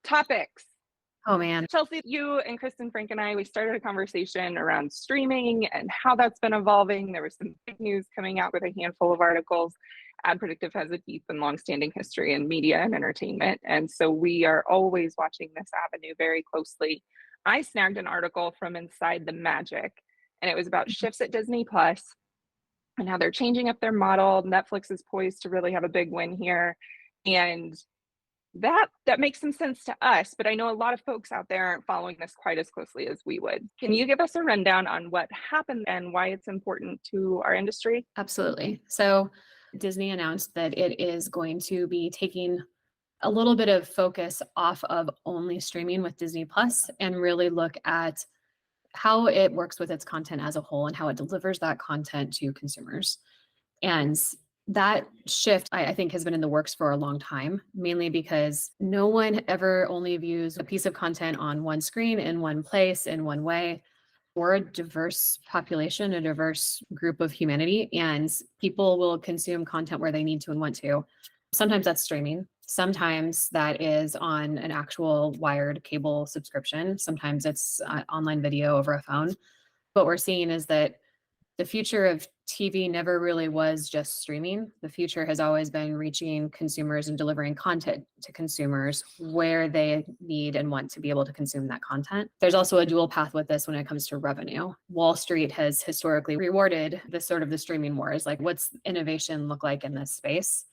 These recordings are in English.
Topics. Oh man. Chelsea, you and Kristen, Frank, and I, we started a conversation around streaming and how that's been evolving. There was some big news coming out with a handful of articles. AdPredictive has a deep and longstanding history in media and entertainment. And so we are always watching this avenue very closely. I snagged an article from Inside the Magic, and it was about shifts at Disney Plus and how they're changing up their model. Netflix is poised to really have a big win here. And that makes some sense to us, but I know a lot of folks out there aren't following this quite as closely as we would. Can you give us a rundown on what happened and why it's important to our industry? Absolutely. So Disney announced that it is going to be taking a little bit of focus off of only streaming with Disney Plus and really look at how it works with its content as a whole and how it delivers that content to consumers. And that shift, I think, has been in the works for a long time, mainly because no one ever only views a piece of content on one screen, in one place, in one way. We're a diverse population, a diverse group of humanity, and people will consume content where they need to and want to. Sometimes that's streaming. Sometimes that is on an actual wired cable subscription. Sometimes it's online video over a phone. What we're seeing is that the future of TV never really was just streaming. The future has always been reaching consumers and delivering content to consumers where they need and want to be able to consume that content. There's also a dual path with this when it comes to revenue. Wall Street has historically rewarded the sort of the streaming wars, like what's innovation look like in this space?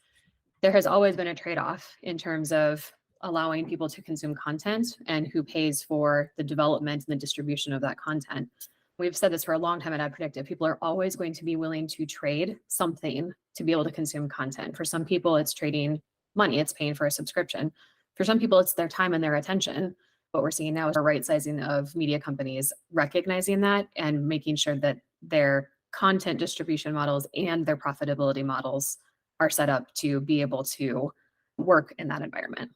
There has always been a trade-off in terms of allowing people to consume content and who pays for the development and the distribution of that content. We've said this for a long time at AdPredictive. People are always going to be willing to trade something to be able to consume content. For some people, it's trading money. It's paying for a subscription. For some people, it's their time and their attention. What we're seeing now is a right sizing of media companies recognizing that and making sure that their content distribution models and their profitability models are set up to be able to work in that environment.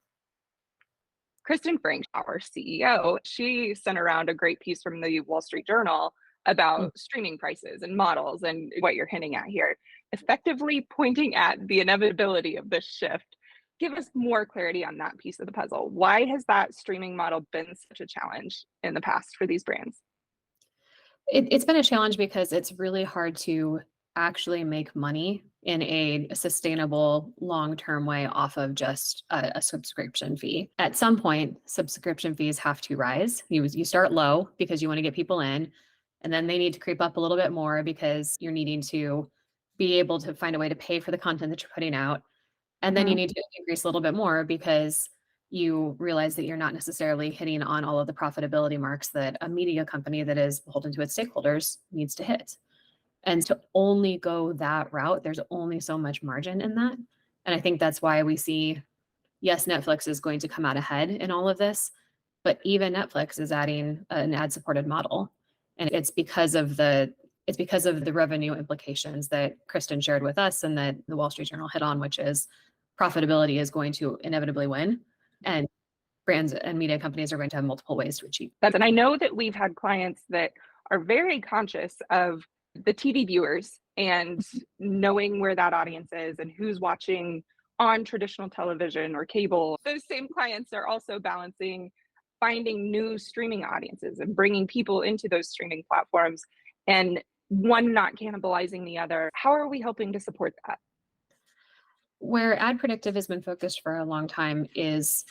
Kristen Frank, our CEO, she sent around a great piece from the Wall Street Journal about streaming prices and models and what you're hinting at here, effectively pointing at the inevitability of this shift. Give us more clarity on that piece of the puzzle. Why has that streaming model been such a challenge in the past for these brands? It's been a challenge because it's really hard to actually make money in a sustainable long-term way off of just a subscription fee. At some point, subscription fees have to rise. You start low because you want to get people in, and then they need to creep up a little bit more because you're needing to be able to find a way to pay for the content that you're putting out. And then you need to increase a little bit more because you realize that you're not necessarily hitting on all of the profitability marks that a media company that is beholden to its stakeholders needs to hit. And to only go that route, there's only so much margin in that. And I think that's why we see, yes, Netflix is going to come out ahead in all of this, but even Netflix is adding an ad-supported model. And it's because of the revenue implications that Kristen shared with us and that the Wall Street Journal hit on, which is profitability is going to inevitably win. And brands and media companies are going to have multiple ways to achieve that. And I know that we've had clients that are very conscious of the TV viewers and knowing where that audience is and who's watching on traditional television or cable. Those same clients are also balancing finding new streaming audiences and bringing people into those streaming platforms and one not cannibalizing the other. How are we helping to support that? Where AdPredictive has been focused for a long time is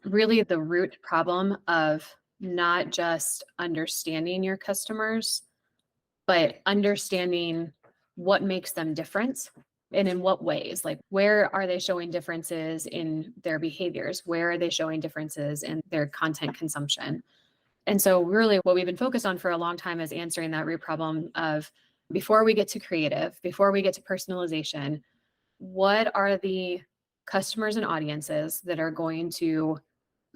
really the root problem of not just understanding your customers, but understanding what makes them different and in what ways. Like, where are they showing differences in their behaviors? Where are they showing differences in their content consumption? And so really what we've been focused on for a long time is answering that root problem of, before we get to creative, before we get to personalization, what are the customers and audiences that are going to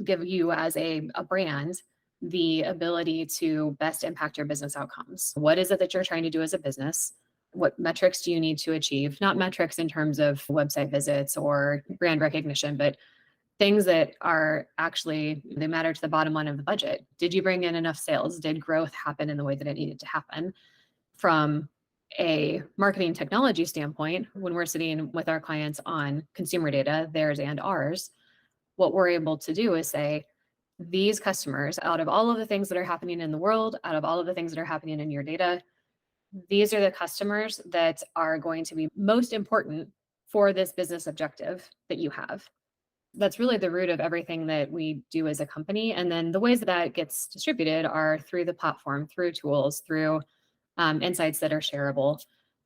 give you as a brand the ability to best impact your business outcomes? What is it that you're trying to do as a business? What metrics do you need to achieve? Not metrics in terms of website visits or brand recognition, but things that are actually, they matter to the bottom line of the budget. Did you bring in enough sales? Did growth happen in the way that it needed to happen? From a marketing technology standpoint, when we're sitting with our clients on consumer data, theirs and ours, what we're able to do is say, these customers, out of all of the things that are happening in the world, out of all of the things that are happening in your data, these are the customers that are going to be most important for this business objective that you have. That's really the root of everything that we do as a company. And then the ways that that gets distributed are through the platform, through tools, through insights that are shareable.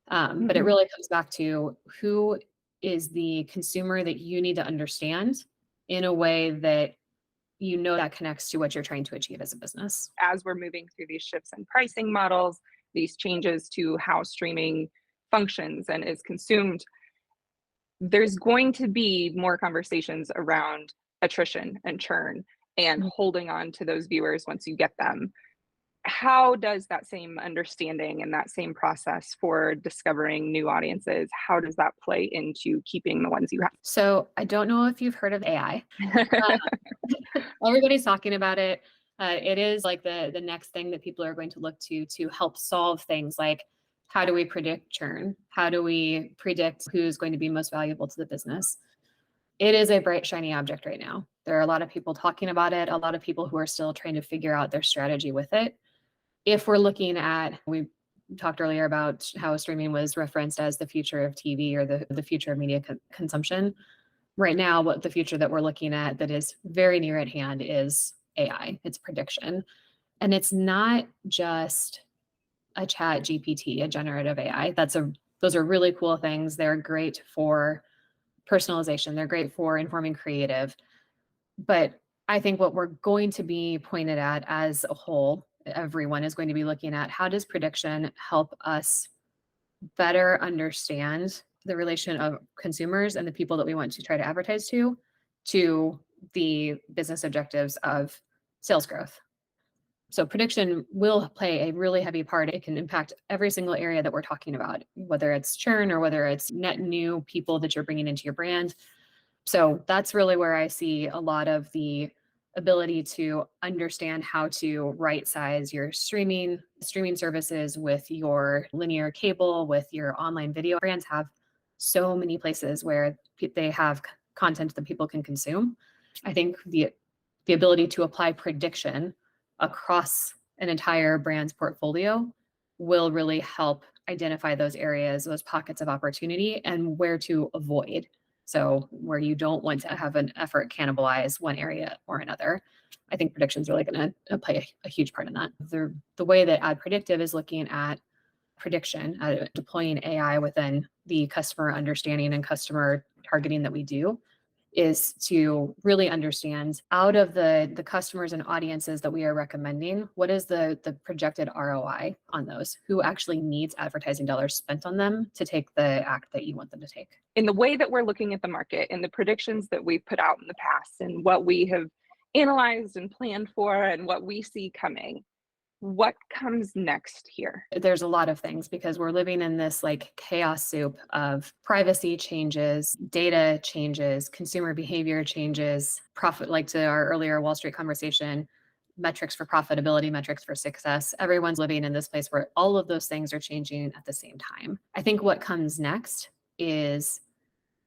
But it really comes back to who is the consumer that you need to understand in a way that you know that connects to what you're trying to achieve as a business. As we're moving through these shifts in pricing models, these changes to how streaming functions and is consumed, there's going to be more conversations around attrition and churn and holding on to those viewers once you get them. How does that same understanding and that same process for discovering new audiences, how does that play into keeping the ones you have? So I don't know if you've heard of AI. Everybody's talking about it. It is like the next thing that people are going to look to help solve things like, how do we predict churn? How do we predict who's going to be most valuable to the business? It is a bright, shiny object right now. There are a lot of people talking about it, a lot of people who are still trying to figure out their strategy with it. If we're looking at, we talked earlier about how streaming was referenced as the future of TV or the future of media consumption. Right now, what the future that we're looking at that is very near at hand is AI. It's prediction. And it's not just a chat GPT, a generative AI. Those are really cool things. They're great for personalization. They're great for informing creative. But I think what we're going to be pointed at as a whole, everyone is going to be looking at, how does prediction help us better understand the relation of consumers and the people that we want to try to advertise to the business objectives of sales growth. So prediction will play a really heavy part. It can impact every single area that we're talking about, whether it's churn or whether it's net new people that you're bringing into your brand. So that's really where I see a lot of the ability to understand how to right size your streaming services with your linear cable, with your online video. Brands have so many places where they have content that people can consume. I think the ability to apply prediction across an entire brand's portfolio will really help identify those areas, those pockets of opportunity, and where to avoid. So where you don't want to have an effort cannibalize one area or another. I think prediction is really going to play a huge part in that. The way that AdPredictive is looking at prediction, deploying AI within the customer understanding and customer targeting that we do, is to really understand, out of the customers and audiences that we are recommending, what is the projected ROI on those? Who actually needs advertising dollars spent on them to take the act that you want them to take? In the way that we're looking at the market and the predictions that we've put out in the past and what we have analyzed and planned for and what we see coming, what comes next here? There's a lot of things, because we're living in this like chaos soup of privacy changes, data changes, consumer behavior changes, profit, like to our earlier Wall Street conversation, metrics for profitability, metrics for success. Everyone's living in this place where all of those things are changing at the same time. I think what comes next is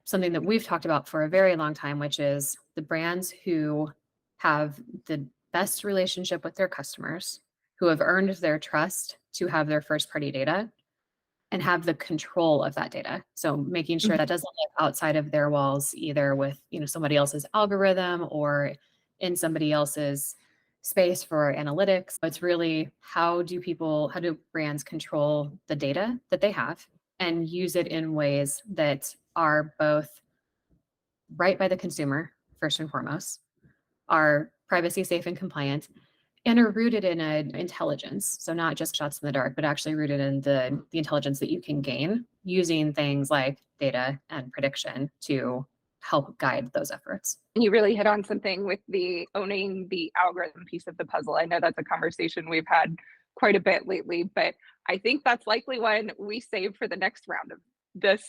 something that we've talked about for a very long time, which is the brands who have the best relationship with their customers, who have earned their trust to have their first party data and have the control of that data. So making sure that doesn't live outside of their walls, either with somebody else's algorithm or in somebody else's space for analytics. It's really, how do brands control the data that they have and use it in ways that are both right by the consumer, first and foremost, are privacy safe and compliant, and are rooted in an intelligence. So not just shots in the dark, but actually rooted in the intelligence that you can gain using things like data and prediction to help guide those efforts. You really hit on something with the owning the algorithm piece of the puzzle. I know that's a conversation we've had quite a bit lately, but I think that's likely one we save for the next round of this.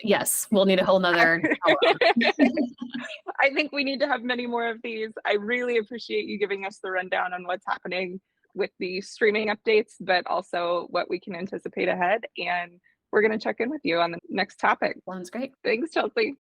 Yes, we'll need a whole nother hour. I think we need to have many more of these. I really appreciate you giving us the rundown on what's happening with the streaming updates, but also what we can anticipate ahead. And we're going to check in with you on the next topic. Sounds great. Thanks, Chelsea.